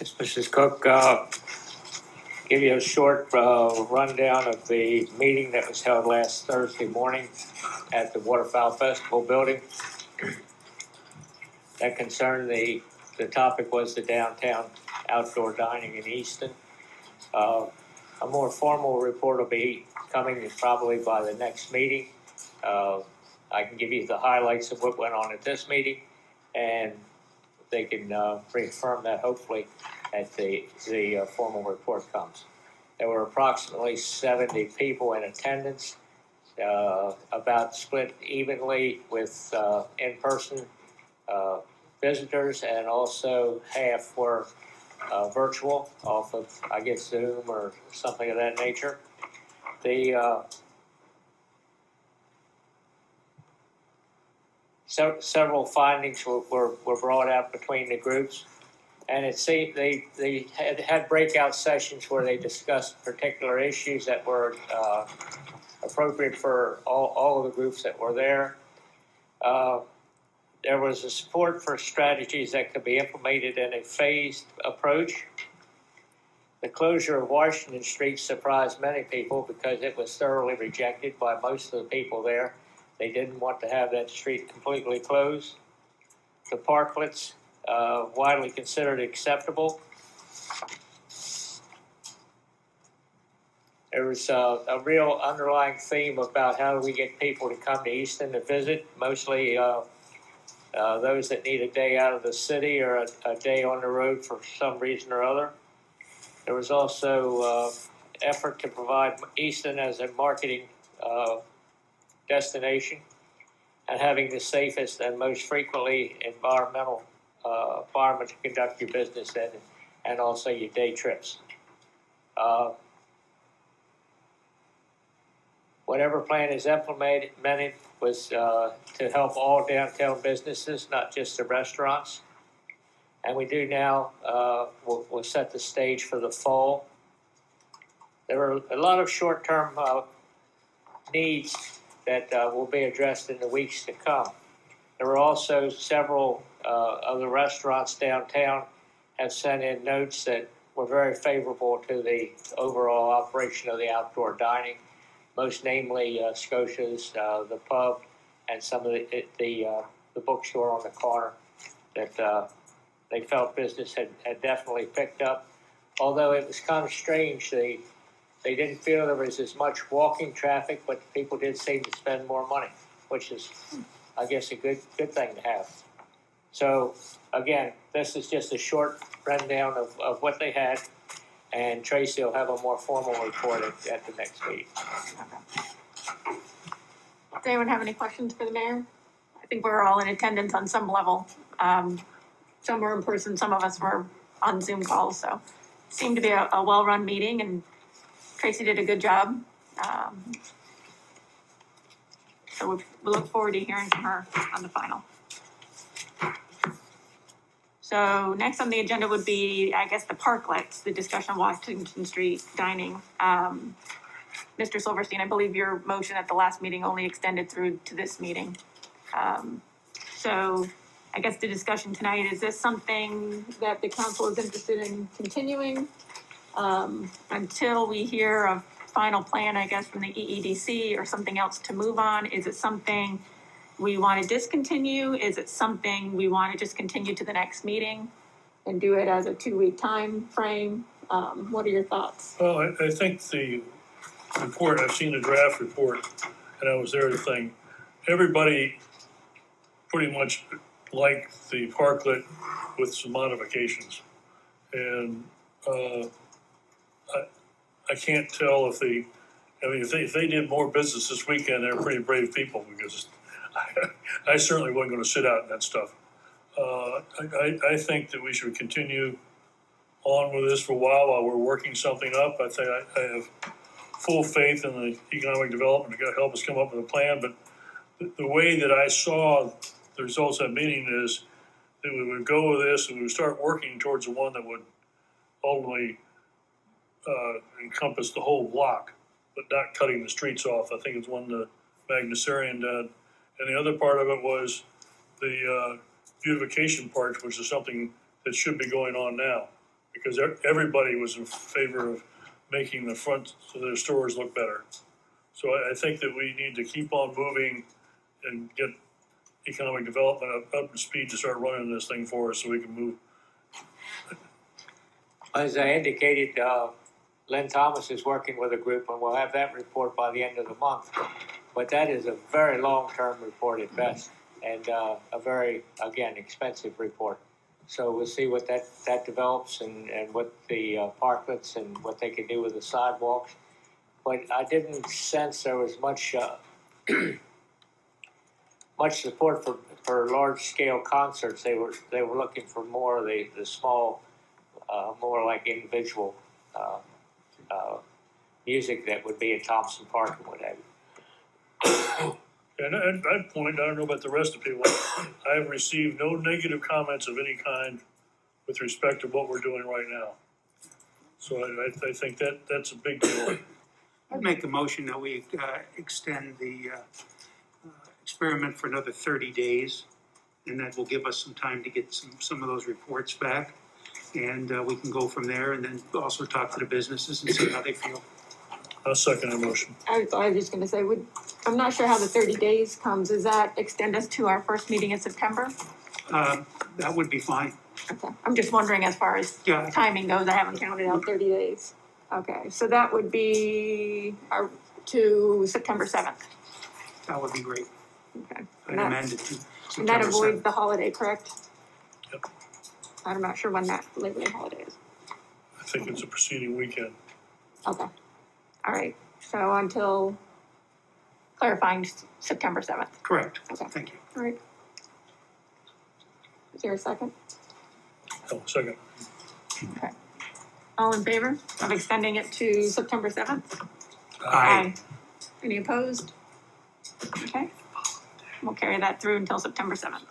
Yes, Mrs. Cook, give you a short rundown of the meeting that was held last Thursday morning at the Waterfowl Festival building. That concerned the topic was the downtown outdoor dining in Easton. A more formal report will be coming probably by the next meeting. I can give you the highlights of what went on at this meeting, and they can reaffirm that hopefully as the formal report comes. There were approximately 70 people in attendance, about split evenly with in-person visitors, and also half were virtual off of, I guess, Zoom or something of that nature. The several findings were brought out between the groups, and it seemed they had breakout sessions where they discussed particular issues that were appropriate for all of the groups that were there. There was a support for strategies that could be implemented in a phased approach. The closure of Washington Street surprised many people because it was thoroughly rejected by most of the people there. They didn't want to have that street completely closed. The parklets, widely considered acceptable. There was a real underlying theme about how do we get people to come to Easton to visit, mostly those that need a day out of the city or a day on the road for some reason or other. There was also effort to provide Easton as a marketing destination and having the safest and most frequently environmental environment to conduct your business in, and also your day trips. Whatever plan is implemented was to help all downtown businesses, not just the restaurants. And we do now, we'll set the stage for the fall. There are a lot of short-term needs that will be addressed in the weeks to come. There were also several of the restaurants downtown have sent in notes that were very favorable to the overall operation of the outdoor dining, most namely Scotia's, the pub, and some of the bookstore on the corner that they felt business had definitely picked up. Although it was kind of strange, they didn't feel there was as much walking traffic, but people did seem to spend more money, which is, I guess, a good thing to have. So, again, this is just a short rundown of what they had, and Tracy will have a more formal report at the next meeting. Does anyone have any questions for the mayor? I think we're all in attendance on some level. Some were in person, some of us were on Zoom calls, so it seemed to be a well-run meeting, and Tracy did a good job. So we look forward to hearing from her on the final. So next on the agenda would be, I guess, the parklets, the discussion of Washington Street dining. Mr. Silverstein, I believe your motion at the last meeting only extended through to this meeting. So I guess the discussion tonight, is this something that the council is interested in continuing until we hear a final plan, I guess, from the EEDC or something else to move on? Is it something we want to discontinue? Is it something we want to just continue to the next meeting and do it as a 2-week time frame? What are your thoughts? Well, I think the report, I've seen the draft report, and I was there to think, everybody pretty much liked the parklet with some modifications. And I can't tell if if they did more business this weekend, they're pretty brave people, because I certainly wasn't going to sit out in that stuff. I think that we should continue on with this for a while we're working something up. I think I have full faith in the economic development to help us come up with a plan. But the way that I saw the results of that meeting is that we would go with this and we would start working towards the one that would ultimately encompass the whole block, but not cutting the streets off. I think it's one the Magnusarian did. And the other part of it was the beautification part, which is something that should be going on now. because everybody was in favor of making the front of their stores look better. So I think that we need to keep on moving and get economic development up to speed to start running this thing for us so we can move. As I indicated, Lynn Thomas is working with a group, and we'll have that report by the end of the month. But that is a very long-term report at best, and a very, again, expensive report. So we'll see what that develops and what the parklets and what they can do with the sidewalks. But I didn't sense there was much much support for large-scale concerts. They were looking for more of the small, more like individual music that would be at Thompson Park and what have you. And I'd point, I don't know about the rest of people, I have received no negative comments of any kind with respect to what we're doing right now. So I think that's a big deal. I'd make a motion that we extend the experiment for another 30 days, and that will give us some time to get some of those reports back, and we can go from there, and then also talk to the businesses and see how they feel. I'll second the motion. I was just gonna say, I'm not sure how the 30 days comes. Does that extend us to our first meeting in September? That would be fine. Okay, I'm just wondering as far as Yeah. timing goes, I haven't counted out 30 days. Okay, so that would be to September 7th. That would be great. Okay. I'd amend it to And that September avoids 7th. the holiday, correct? Yep. I'm not sure when that Labor Day holiday is. I think it's a preceding weekend. Okay. All right, so until clarifying September 7th. Correct. Okay. Thank you. All right. Is there a second? Oh, second. Okay. All in favor of extending it to September 7th? Aye. Any opposed? Okay. We'll carry that through until September 7th.